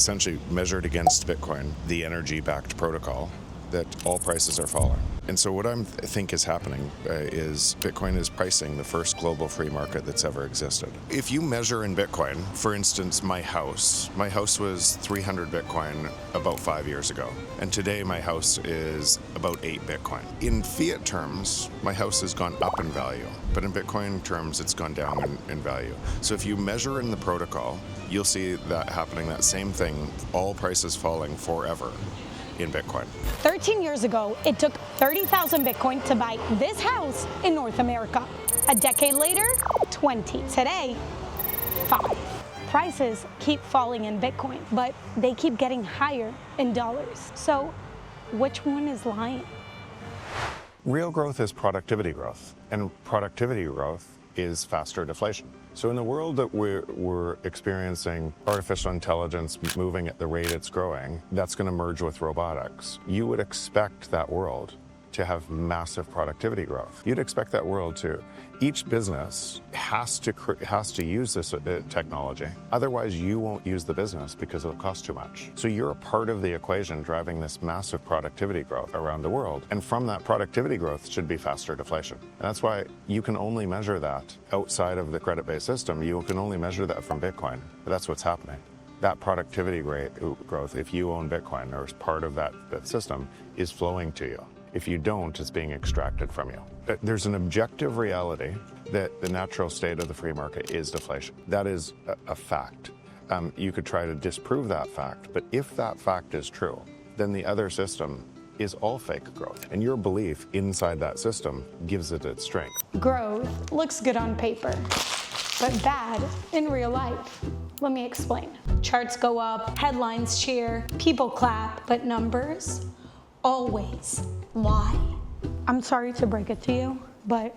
essentially measured against Bitcoin, the energy-backed protocol, that all prices are falling. And so what I think is happening is Bitcoin is pricing the first global free market that's ever existed. If you measure in Bitcoin, for instance, my house was 300 Bitcoin about 5 years ago. And today my house is about 8 Bitcoin. In fiat terms, my house has gone up in value, but in Bitcoin terms, it's gone down in value. So if you measure in the protocol, you'll see that happening, that same thing, all prices falling forever in Bitcoin. 13 years ago, it took 30,000 Bitcoin to buy this house in North America. A decade later, 20. Today, 5. Prices keep falling in Bitcoin, but they keep getting higher in dollars. So which one is lying? Real growth is productivity growth, and productivity growth is faster deflation. So in the world that we're experiencing artificial intelligence moving at the rate it's growing, that's going to merge with robotics. You would expect that world to have massive productivity growth. You'd expect that world to. Each business has to use this technology. Otherwise, you won't use the business because it'll cost too much. So you're a part of the equation driving this massive productivity growth around the world. And from that productivity growth should be faster deflation. And that's why you can only measure that outside of the credit-based system. You can only measure that from Bitcoin. But that's what's happening. That productivity rate growth, if you own Bitcoin or is part of that system, is flowing to you. If you don't, it's being extracted from you. There's an objective reality that the natural state of the free market is deflation. That is a fact. You could try to disprove that fact, but if that fact is true, then the other system is all fake growth. And your belief inside that system gives it its strength. Growth looks good on paper, but bad in real life. Let me explain. Charts go up, headlines cheer, people clap, but numbers always lie. I'm sorry to break it to you, but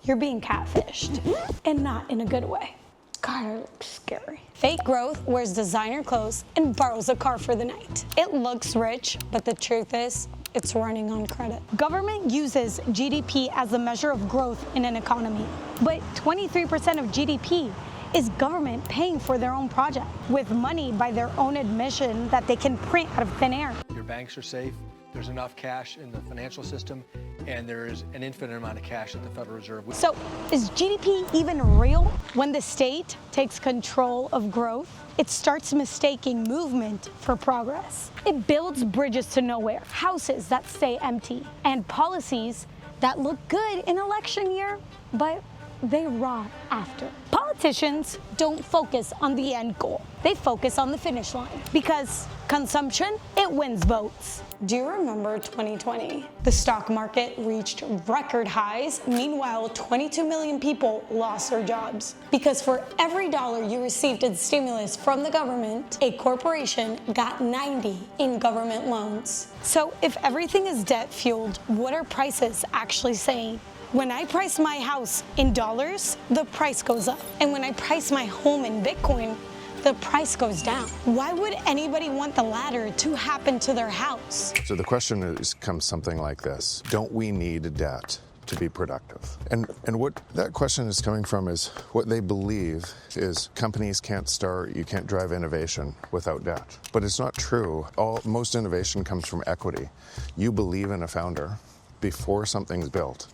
you're being catfished, and not in a good way. God, it looks scary. Fake growth wears designer clothes and borrows a car for the night. It looks rich, but the truth is, it's running on credit. Government uses GDP as a measure of growth in an economy, but 23% of GDP is government paying for their own project with money by their own admission that they can print out of thin air. Your banks are safe. There's enough cash in the financial system, and there is an infinite amount of cash at the Federal Reserve. So is GDP even real? When the state takes control of growth, it starts mistaking movement for progress. It builds bridges to nowhere, houses that stay empty, and policies that look good in election year, but they rot after. Politicians don't focus on the end goal. They focus on the finish line because consumption, it wins votes. Do you remember 2020? The stock market reached record highs. Meanwhile, 22 million people lost their jobs. Because for every dollar you received in stimulus from the government, a corporation got 90 in government loans. So if everything is debt fueled, what are prices actually saying? When I price my house in dollars, the price goes up. And when I price my home in Bitcoin, the price goes down. Why would anybody want the latter to happen to their house? So the question comes something like this. Don't we need debt to be productive? And what that question is coming from is what they believe is companies can't start, you can't drive innovation without debt. But it's not true. Most innovation comes from equity. You believe in a founder before something's built,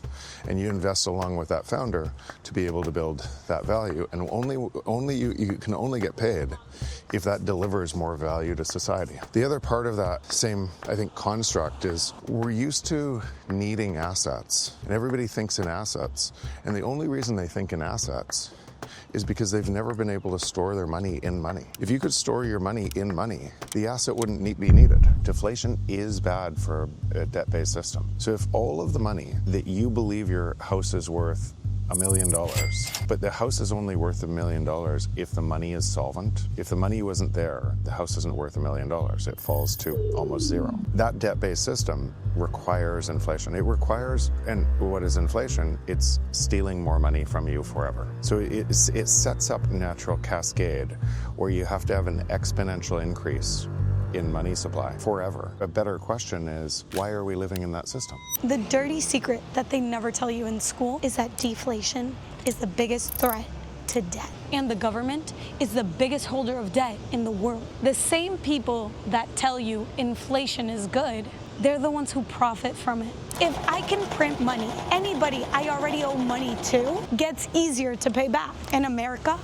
and you invest along with that founder to be able to build that value. And you can only get paid if that delivers more value to society. The other part of that same, I think, construct is we're used to needing assets, and everybody thinks in assets. And the only reason they think in assets is because they've never been able to store their money in money. If you could store your money in money, the asset wouldn't be needed. Deflation is bad for a debt-based system. So if all of the money that you believe your house is worth $1 million, but the house is only worth $1 million if the money is solvent. If the money wasn't there, the house isn't worth $1 million. It falls to almost zero. That debt-based system requires inflation. It requires, and what is inflation? It's stealing more money from you forever. So it sets up a natural cascade where you have to have an exponential increase in money supply forever. A better question is, why are we living in that system? The dirty secret that they never tell you in school is that deflation is the biggest threat to debt. And the government is the biggest holder of debt in the world. The same people that tell you inflation is good, they're the ones who profit from it. If I can print money, anybody I already owe money to gets easier to pay back. And America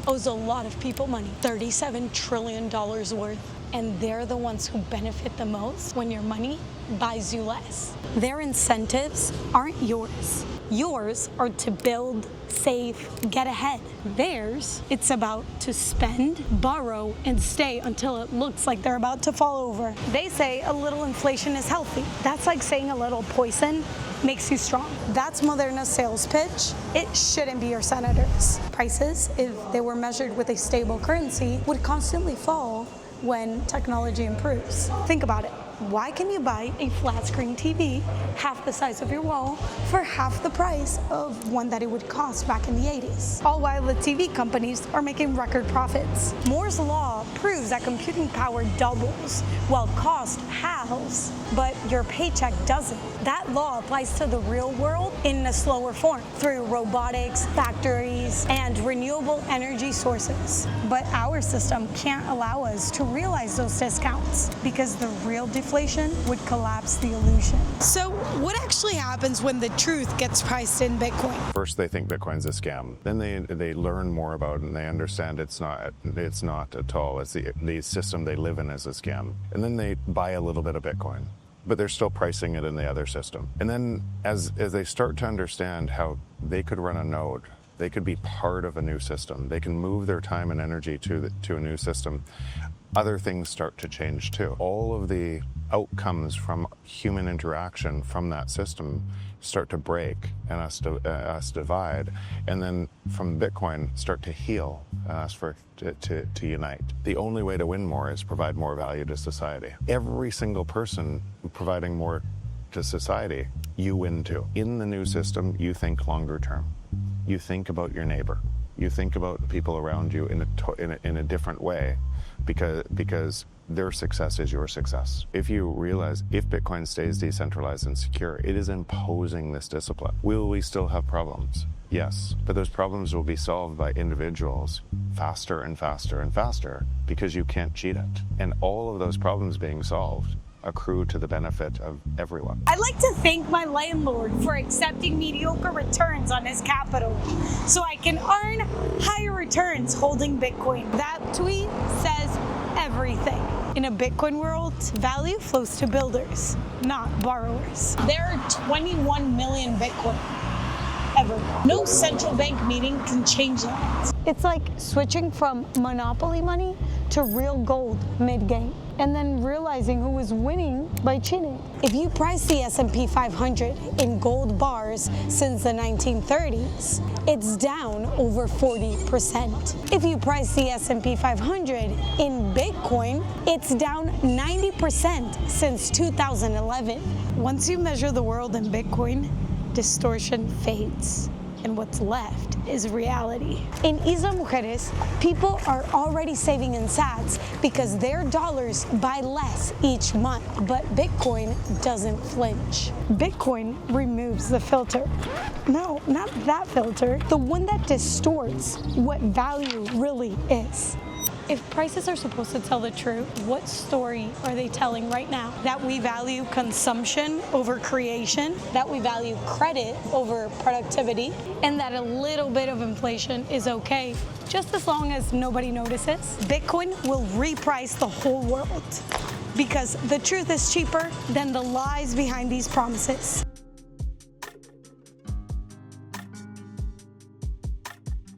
owes a lot of people money, $37 trillion worth. And they're the ones who benefit the most when your money buys you less. Their incentives aren't yours. Yours are to build, save, get ahead. Theirs, it's about to spend, borrow, and stay until it looks like they're about to fall over. They say a little inflation is healthy. That's like saying a little poison makes you strong. That's Moderna's sales pitch. It shouldn't be your senators. Prices, if they were measured with a stable currency, would constantly fall when technology improves. Think about it. Why can you buy a flat screen TV half the size of your wall for half the price of one that it would cost back in the 80s? All while the TV companies are making record profits. Moore's law proves that computing power doubles while cost halves, but your paycheck doesn't. That law applies to the real world in a slower form through robotics, factories, and renewable energy sources. But our system can't allow us to realize those discounts because the real deflation would collapse the illusion. So what actually happens when the truth gets priced in Bitcoin? First, they think Bitcoin's a scam. Then they learn more about it and they understand it's not at all. It's the system they live in is a scam. And then they buy a little bit of Bitcoin, but they're still pricing it in the other system. And then as they start to understand how they could run a node, they could be part of a new system, they can move their time and energy to a new system, other things start to change too. All of the outcomes from human interaction from that system start to break and us divide, and then from Bitcoin start to heal and ask for to unite. The only way to win more is provide more value to society. Every single person providing more to society, you win too. In the new system, you think longer term. You think about your neighbor. You think about the people around you in a different way, because their success is your success. If you realize if Bitcoin stays decentralized and secure, it is imposing this discipline. Will we still have problems? Yes, but those problems will be solved by individuals faster and faster and faster because you can't cheat it. And all of those problems being solved accrue to the benefit of everyone. I'd like to thank my landlord for accepting mediocre returns on his capital so I can earn higher returns holding Bitcoin. That tweet says everything. In a Bitcoin world, value flows to builders, not borrowers. There are 21 million Bitcoin ever. No central bank meeting can change that. It's like switching from monopoly money to real gold mid-game, and then realizing who was winning by cheating. If you price the S&P 500 in gold bars since the 1930s, it's down over 40%. If you price the S&P 500 in Bitcoin, it's down 90% since 2011. Once you measure the world in Bitcoin, distortion fades, and what's left is reality. In Isla Mujeres, people are already saving in sats because their dollars buy less each month, but Bitcoin doesn't flinch. Bitcoin removes the filter. No, not that filter, the one that distorts what value really is. If prices are supposed to tell the truth, what story are they telling right now? That we value consumption over creation, that we value credit over productivity, and that a little bit of inflation is okay, just as long as nobody notices. Bitcoin will reprice the whole world because the truth is cheaper than the lies behind these promises.